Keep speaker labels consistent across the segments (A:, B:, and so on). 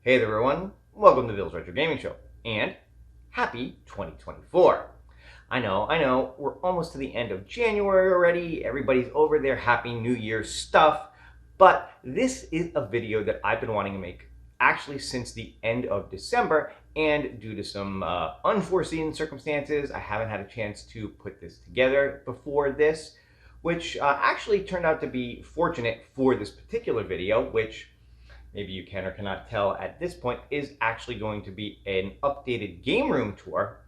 A: Hey there everyone, welcome to Bill's Retro Gaming Show, and happy 2024. I know, we're almost to the end of January already, everybody's over their Happy New Year stuff, but this is a video that I've been wanting to make actually since the end of December, and due to some unforeseen circumstances, I haven't had a chance to put this together before this, which actually turned out to be fortunate for this particular video, which maybe you can or cannot tell at this point, is actually going to be an updated game room tour.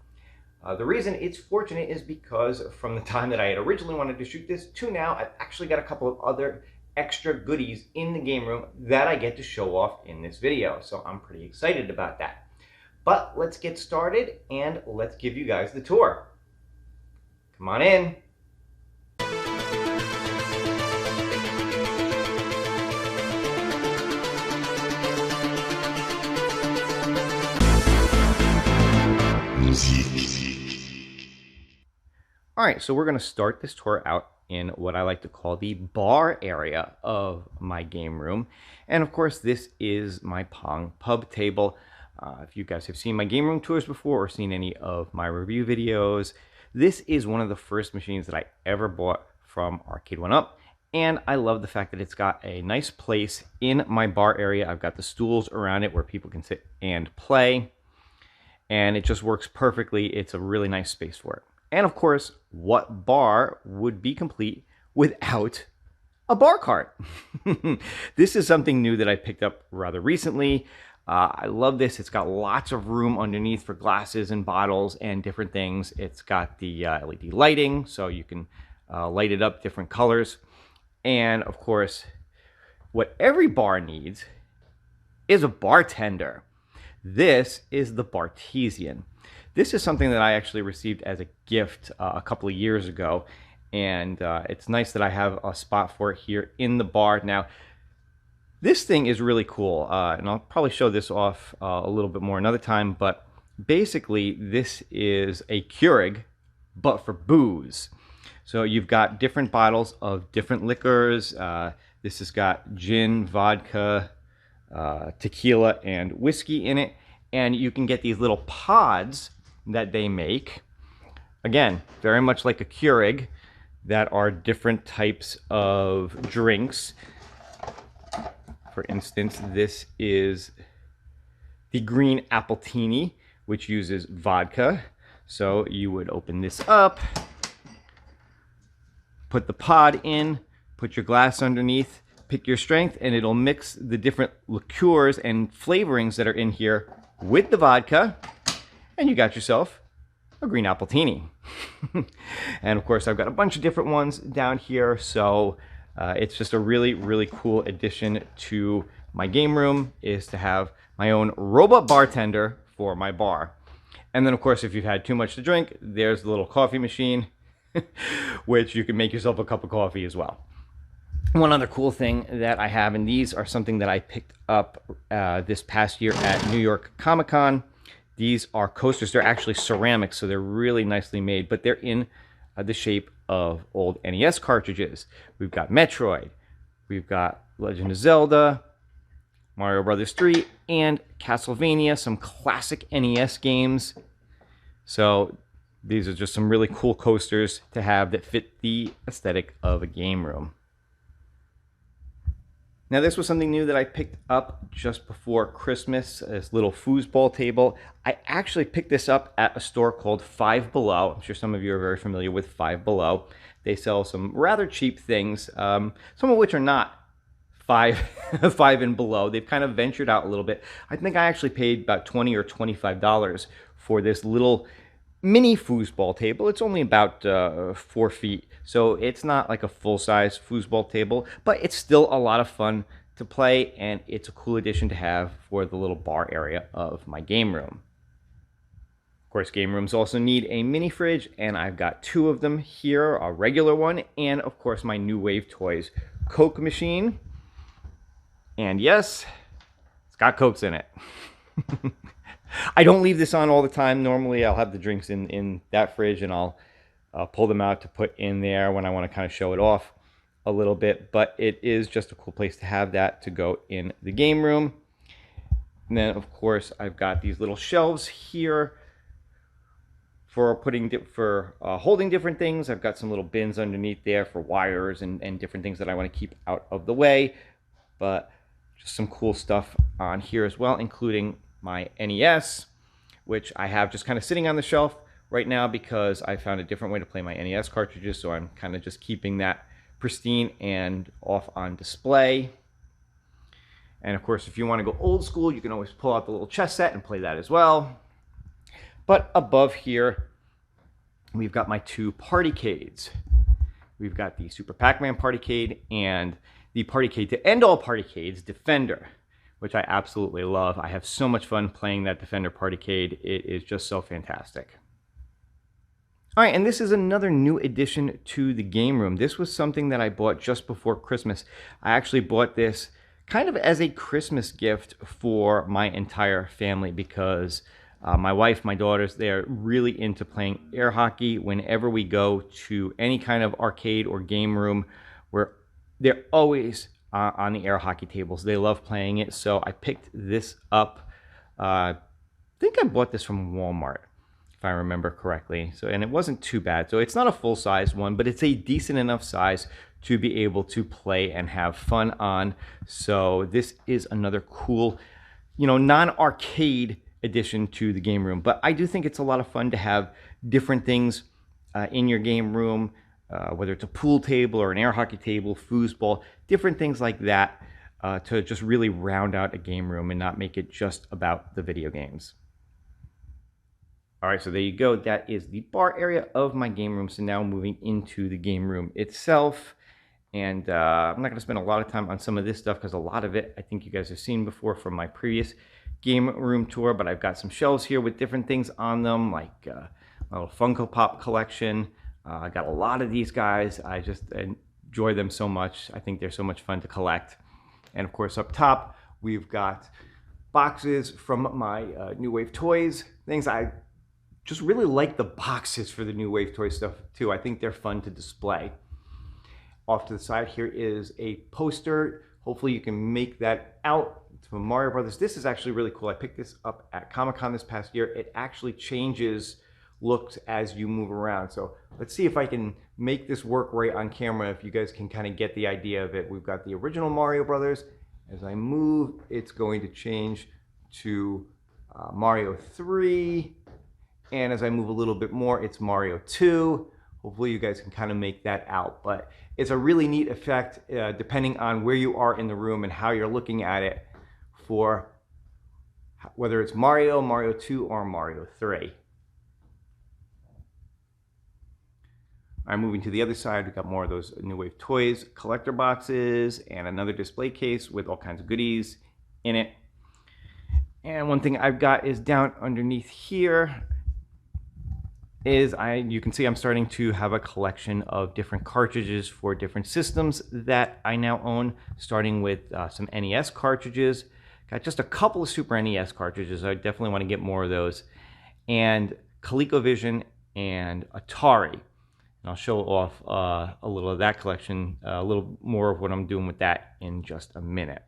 A: The reason it's fortunate is because from the time that I had originally wanted to shoot this to now, I've actually got a couple of other extra goodies in the game room that I get to show off in this video. So I'm pretty excited about that. But let's get started and let's give you guys the tour. Come on in. All right, so we're going to start this tour out in what I like to call the bar area of my game room. And of course, this is my Pong pub table. If you guys have seen my game room tours before or seen any of my review videos, this is one of the first machines that I ever bought from Arcade1Up. And I love the fact that it's got a nice place in my bar area. I've got the stools around it where people can sit and play. And it just works perfectly. It's a really nice space for it. And of course, what bar would be complete without a bar cart? This is something new that I picked up rather recently. I love this. It's got lots of room underneath for glasses and bottles and different things. It's got the LED lighting, so you can light it up different colors. And of course, what every bar needs is a bartender. This is the Bartesian. This is something that I actually received as a gift a couple of years ago, and it's nice that I have a spot for it here in the bar. Now, this thing is really cool, and I'll probably show this off a little bit more another time, but basically this is a Keurig, but for booze. So you've got different bottles of different liquors. This has got gin, vodka, tequila, and whiskey in it, and you can get these little pods that they make, again, very much like a Keurig, that are different types of drinks. For instance, this is the green appletini, which uses vodka. So you would open this up, put the pod in, put your glass underneath, pick your strength, and it'll mix the different liqueurs and flavorings that are in here with the vodka, and you got yourself a green appletini. And of course, I've got a bunch of different ones down here, so it's just a really, really cool addition to my game room, is to have my own robot bartender for my bar. And then, of course, if you've had too much to drink, there's the little coffee machine, which you can make yourself a cup of coffee as well. One other cool thing that I have, and these are something that I picked up this past year at New York Comic Con. These are coasters. They're actually ceramic, so they're really nicely made, but they're in the shape of old NES cartridges. We've got Metroid, we've got Legend of Zelda, Mario Brothers 3, and Castlevania, some classic NES games. So these are just some really cool coasters to have that fit the aesthetic of a game room. Now, this was something new that I picked up just before Christmas, this little foosball table. I actually picked this up at a store called Five Below. I'm sure some of you are very familiar with Five Below. They sell some rather cheap things, some of which are not five and below. They've kind of ventured out a little bit. I think I actually paid about $20 or $25 for this little mini foosball table. It's only about 4 feet, so it's not like a full-size foosball table, but it's still a lot of fun to play, and it's a cool addition to have for the little bar area of my game room. Of course, game rooms also need a mini fridge, and I've got 2 of them here, a regular one, and of course my New Wave Toys Coke machine. And yes, it's got Cokes in it. I don't leave this on all the time. Normally, I'll have the drinks in that fridge, and I'll pull them out to put in there when I want to kind of show it off a little bit. But it is just a cool place to have that to go in the game room. And then, of course, I've got these little shelves here for holding different things. I've got some little bins underneath there for wires and different things that I want to keep out of the way. But just some cool stuff on here as well, including my NES, which I have just kind of sitting on the shelf right now because I found a different way to play my NES cartridges. So I'm kind of just keeping that pristine and off on display. And of course, if you want to go old school, you can always pull out the little chess set and play that as well. But above here, we've got my two party cades. We've got the Super Pac-Man party cade and the party cade to end all party cades, Defender, which I absolutely love. I have so much fun playing that Defender party cade. It is just so fantastic. All right, and this is another new addition to the game room. This was something that I bought just before Christmas. I actually bought this kind of as a Christmas gift for my entire family because my wife, my daughters, they're really into playing air hockey. Whenever we go to any kind of arcade or game room, they're always on the air hockey tables. They love playing it, so I picked this up. I think I bought this from Walmart, if I remember correctly. And it wasn't too bad. So it's not a full-size one, but it's a decent enough size to be able to play and have fun on. So this is another cool, non-arcade addition to the game room. But I do think it's a lot of fun to have different things in your game room, whether it's a pool table or an air hockey table, foosball, different things like that, to just really round out a game room and not make it just about the video games. All right, so there you go. That is the bar area of my game room. So now moving into the game room itself. And I'm not going to spend a lot of time on some of this stuff because a lot of it I think you guys have seen before from my previous game room tour. But I've got some shelves here with different things on them, like my little Funko Pop collection. I got a lot of these guys. I just enjoy them so much. I think they're so much fun to collect. And of course, up top, we've got boxes from my New Wave Toys things. I just really like the boxes for the New Wave Toy stuff too. I think they're fun to display. Off to the side here is a poster. Hopefully you can make that out. It's from Mario Brothers. This is actually really cool. I picked this up at Comic-Con this past year. It actually changes looks as you move around. So let's see if I can make this work right on camera, if you guys can kind of get the idea of it. We've got the original Mario Brothers. As I move, it's going to change to Mario 3. And as I move a little bit more, it's Mario 2. Hopefully you guys can kind of make that out. But it's a really neat effect depending on where you are in the room and how you're looking at it for whether it's Mario, Mario 2, or Mario 3. I'm moving to the other side. We've got more of those New Wave Toys collector boxes and another display case with all kinds of goodies in it. And one thing I've got is down underneath here is you can see I'm starting to have a collection of different cartridges for different systems that I now own, starting with some NES cartridges. Got just a couple of Super NES cartridges. I definitely want to get more of those. And ColecoVision and Atari. And I'll show off a little of that collection, a little more of what I'm doing with that in just a minute.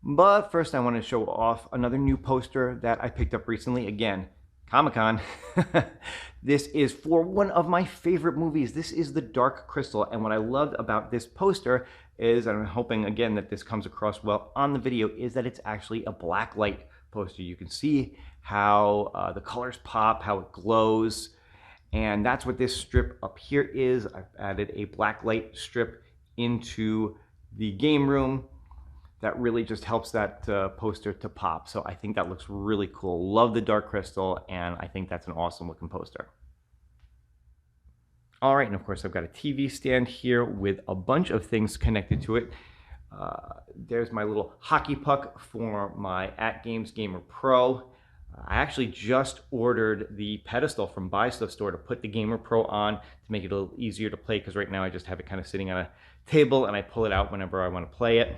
A: But first I want to show off another new poster that I picked up recently. Again, Comic-Con. This is for one of my favorite movies. This is The Dark Crystal. And what I loved about this poster is, and I'm hoping again that this comes across well on the video, is that it's actually a black light poster. You can see how the colors pop, how it glows. And that's what this strip up here is. I've added a black light strip into the game room that really just helps that poster to pop. So I think that looks really cool. Love the Dark Crystal, and I think that's an awesome looking poster. All right, and of course I've got a TV stand here with a bunch of things connected to it. There's my little hockey puck for my At Games Gamer Pro. I actually just ordered the pedestal from Buy Stuff Store to put the Gamer Pro on to make it a little easier to play, because right now I just have it kind of sitting on a table and I pull it out whenever I want to play it.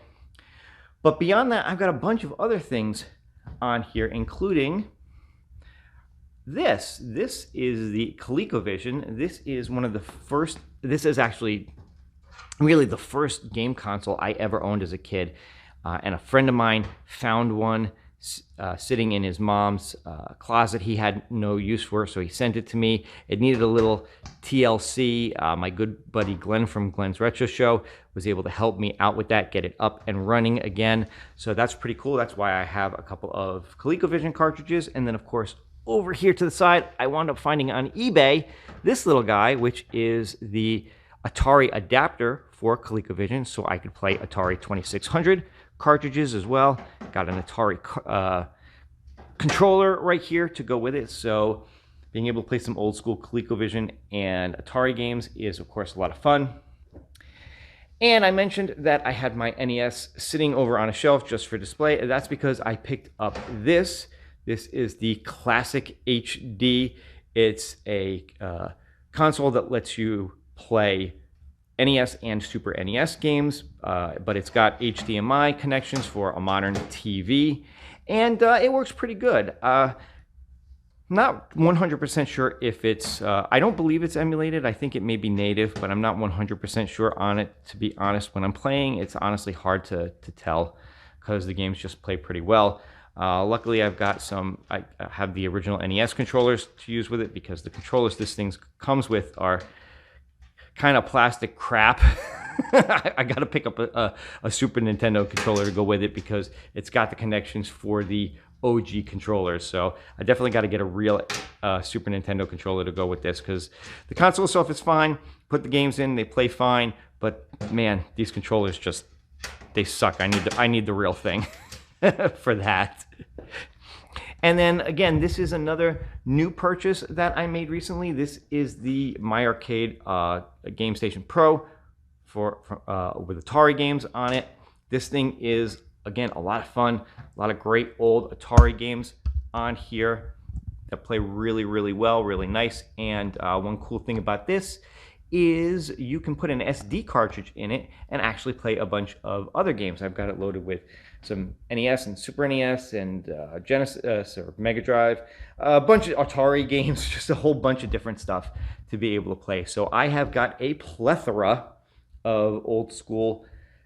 A: But beyond that, I've got a bunch of other things on here, including this. This is the ColecoVision. This is one of the first, this is actually really the first game console I ever owned as a kid. And a friend of mine found one sitting in his mom's closet. He had no use for it, so he sent it to me. It needed a little TLC. My good buddy Glenn from Glenn's Retro Show was able to help me out with that, get it up and running again. So that's pretty cool. That's why I have a couple of ColecoVision cartridges. And then, of course, over here to the side, I wound up finding on eBay this little guy, which is the Atari adapter for ColecoVision, so I could play Atari 2600 cartridges as well. Got an Atari controller right here to go with it, so being able to play some old school ColecoVision and Atari games is, of course, a lot of fun. And I mentioned that I had my NES sitting over on a shelf just for display. That's because I picked up this. This is the Classic HD. It's a console that lets you play NES and Super NES games, but it's got HDMI connections for a modern TV, and it works pretty good. Not 100% sure if it's, I don't believe it's emulated. I think it may be native, but I'm not 100% sure on it, to be honest. When I'm playing, it's honestly hard to tell because the games just play pretty well. Luckily, I've got some, I have the original NES controllers to use with it because the controllers this thing comes with are kind of plastic crap. I got to pick up a Super Nintendo controller to go with it because it's got the connections for the OG controllers. So I definitely got to get a real Super Nintendo controller to go with this because the console itself is fine. Put the games in, they play fine. But man, these controllers just, they suck. I need the real thing for that. And then again, this is another new purchase that I made recently. This is the My Arcade Game Station Pro with Atari games on it. This thing is, again, a lot of fun. A lot of great old Atari games on here that play really, really well, really nice. And one cool thing about this is you can put an SD cartridge in it and actually play a bunch of other games. I've got it loaded with some NES and Super NES and Genesis or Mega Drive, a bunch of Atari games, just a whole bunch of different stuff to be able to play. So I have got a plethora of old school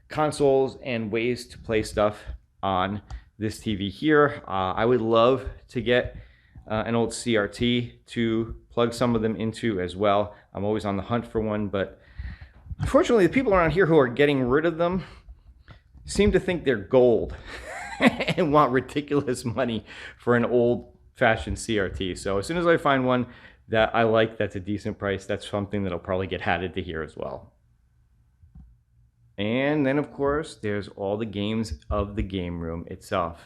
A: consoles and ways to play stuff on this TV here. I would love to get an old CRT to plug some of them into as well. I'm always on the hunt for one, but unfortunately the people around here who are getting rid of them seem to think they're gold and want ridiculous money for an old-fashioned CRT. So as soon as I find one that I like that's a decent price, that's something that'll probably get added to here as well. And then, of course, there's all the games of the game room itself.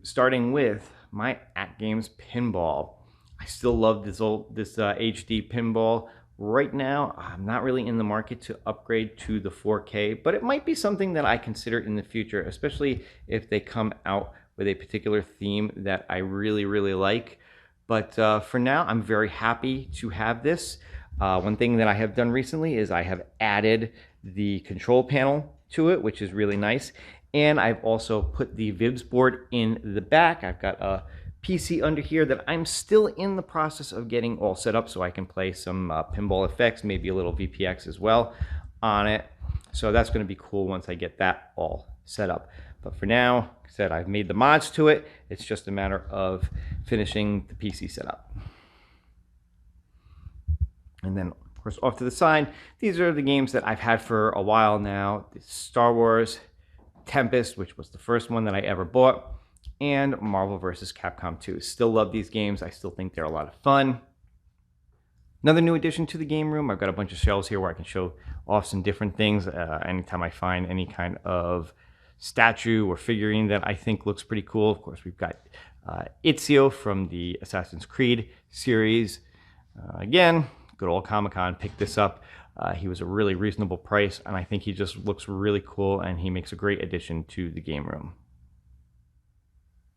A: Starting with my AtGames Pinball. I still love this HD Pinball. Right now, I'm not really in the market to upgrade to the 4K, but it might be something that I consider in the future, especially if they come out with a particular theme that I really, really like. But for now, I'm very happy to have this. One thing that I have done recently is I have added the control panel to it, which is really nice. And I've also put the VIBS board in the back. I've got a PC under here that I'm still in the process of getting all set up so I can play some pinball effects, maybe a little VPX as well on it. So that's going to be cool once I get that all set up. But for now, like I said, I've made the mods to it. It's just a matter of finishing the PC setup. And then, of course, off to the side, these are the games that I've had for a while now. Star Wars, Tempest, which was the first one that I ever bought, and Marvel vs. Capcom 2. Still love these games. I still think they're a lot of fun. Another new addition to the game room, I've got a bunch of shelves here where I can show off some different things. Anytime I find any kind of statue or figurine that I think looks pretty cool. Of course, we've got Ezio from the Assassin's Creed series. Again, good old Comic-Con, picked this up. He was a really reasonable price, and I think he just looks really cool, and he makes a great addition to the game room.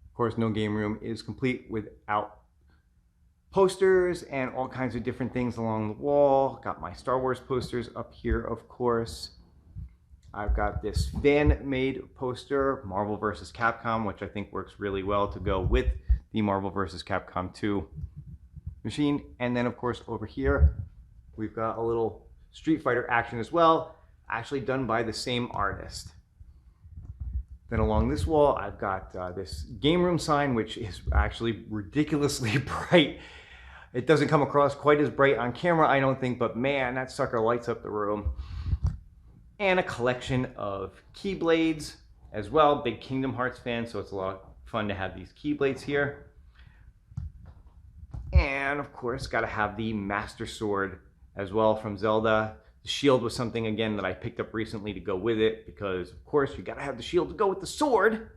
A: Of course, no game room is complete without posters and all kinds of different things along the wall. Got my Star Wars posters up here, of course. I've got this fan-made poster, Marvel vs. Capcom, which I think works really well to go with the Marvel vs. Capcom 2 machine. And then, of course, over here, we've got a little Street Fighter action as well, actually done by the same artist. Then along this wall, I've got this game room sign, which is actually ridiculously bright. It doesn't come across quite as bright on camera, I don't think, but man, that sucker lights up the room. And a collection of keyblades as well. Big Kingdom Hearts fan, so it's a lot of fun to have these keyblades here. And of course, got to have the Master Sword as well from Zelda. The shield was something, again, that I picked up recently to go with it because, of course, you got to have the shield to go with the sword.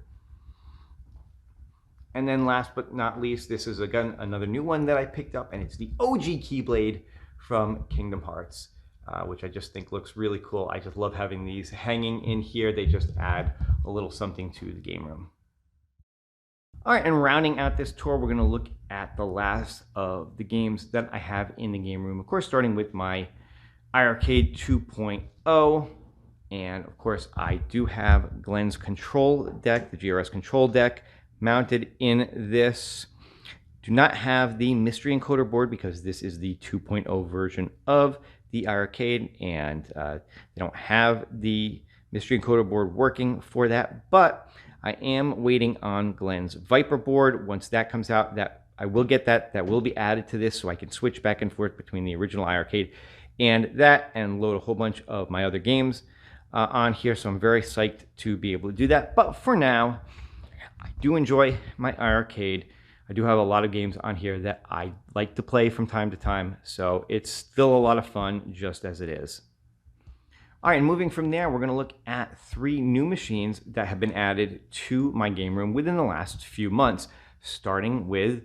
A: And then last but not least, this is again another new one that I picked up, and it's the OG Keyblade from Kingdom Hearts, which I just think looks really cool. I just love having these hanging in here. They just add a little something to the game room. All right, and rounding out this tour, we're going to look at the last of the games that I have in the game room. Of course, starting with my iArcade 2.0. And of course, I do have Glenn's control deck, the GRS control deck, mounted in this. Do not have the mystery encoder board because this is the 2.0 version of the iArcade, and they don't have the mystery encoder board working for that, but I am waiting on Glenn's Viper board. Once that comes out, that I will get that will be added to this, so I can switch back and forth between the original iArcade and that, and load a whole bunch of my other games on here. So I'm very psyched to be able to do that. But for now, I do enjoy my iArcade. I do have a lot of games on here that I like to play from time to time, so it's still a lot of fun just as it is. All right, and moving from there, we're going to look at 3 new machines that have been added to my game room within the last few months, starting with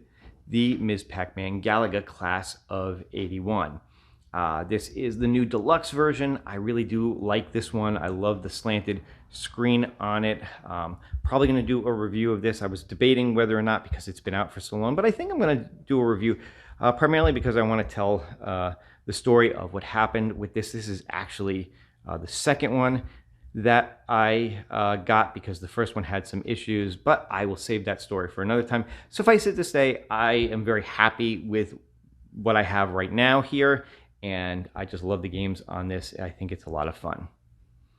A: the Ms. Pac-Man Galaga class of 81. This is the new deluxe version. I really do like this one. I love the slanted screen on it. Probably going to do a review of this. I was debating whether or not because it's been out for so long, but I think I'm going to do a review primarily because I want to tell the story of what happened with this. This is actually the second one that I got because the first one had some issues, but I will save that story for another time. Suffice it to say, I am very happy with what I have right now here, and I just love the games on this. I think it's a lot of fun.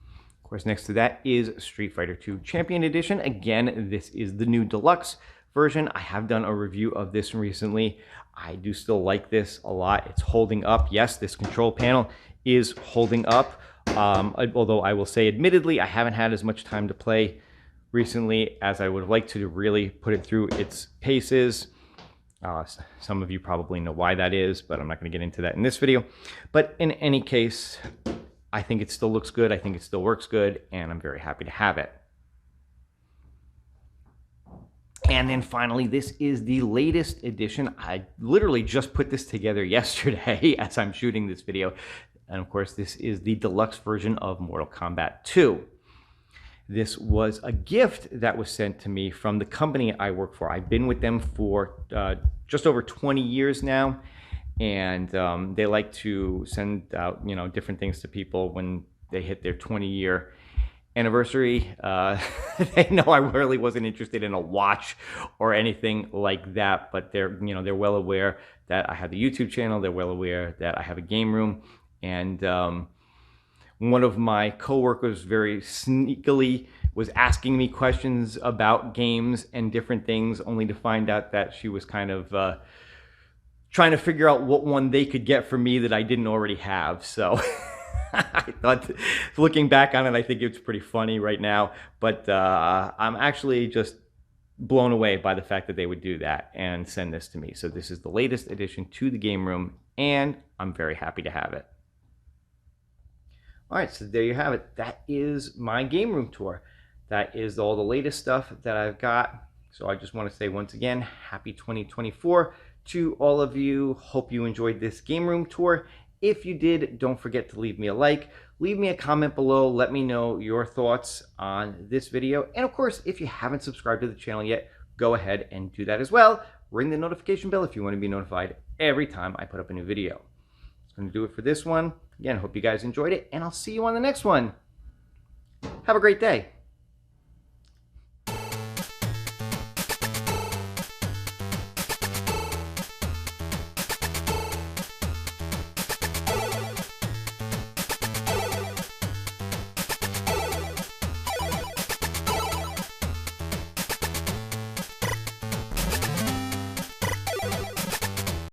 A: Of course, next to that is Street Fighter II Champion Edition. Again, this is the new deluxe version. I have done a review of this recently. I do still like this a lot. It's holding up. Yes, this control panel is holding up. Although I will say, admittedly, I haven't had as much time to play recently as I would have liked to really put it through its paces. Some of you probably know why that is, but I'm not going to get into that in this video. But in any case, I think it still looks good. I think it still works good, and I'm very happy to have it. And then finally, this is the latest edition. I literally just put this together yesterday as I'm shooting this video. And of course, this is the deluxe version of Mortal Kombat 2. This was a gift that was sent to me from the company I work for. I've been with them for just over 20 years now, and they like to send out, you know, different things to people when they hit their 20-year anniversary. They know I really wasn't interested in a watch or anything like that, but they're well aware that I have the YouTube channel. They're well aware that I have a game room, and one of my coworkers very sneakily was asking me questions about games and different things, only to find out that she was kind of trying to figure out what one they could get for me that I didn't already have. So I thought, looking back on it, I think it's pretty funny right now, but I'm actually just blown away by the fact that they would do that and send this to me. So this is the latest addition to the game room, and I'm very happy to have it. All right, so there you have it. That is my game room tour. That is all the latest stuff that I've got. So I just want to say once again, happy 2024 to all of you. Hope you enjoyed this game room tour. If you did, don't forget to leave me a like. Leave me a comment below. Let me know your thoughts on this video. And of course, if you haven't subscribed to the channel yet, go ahead and do that as well. Ring the notification bell if you want to be notified every time I put up a new video. That's going to do it for this one. Again, hope you guys enjoyed it, and I'll see you on the next one. Have a great day.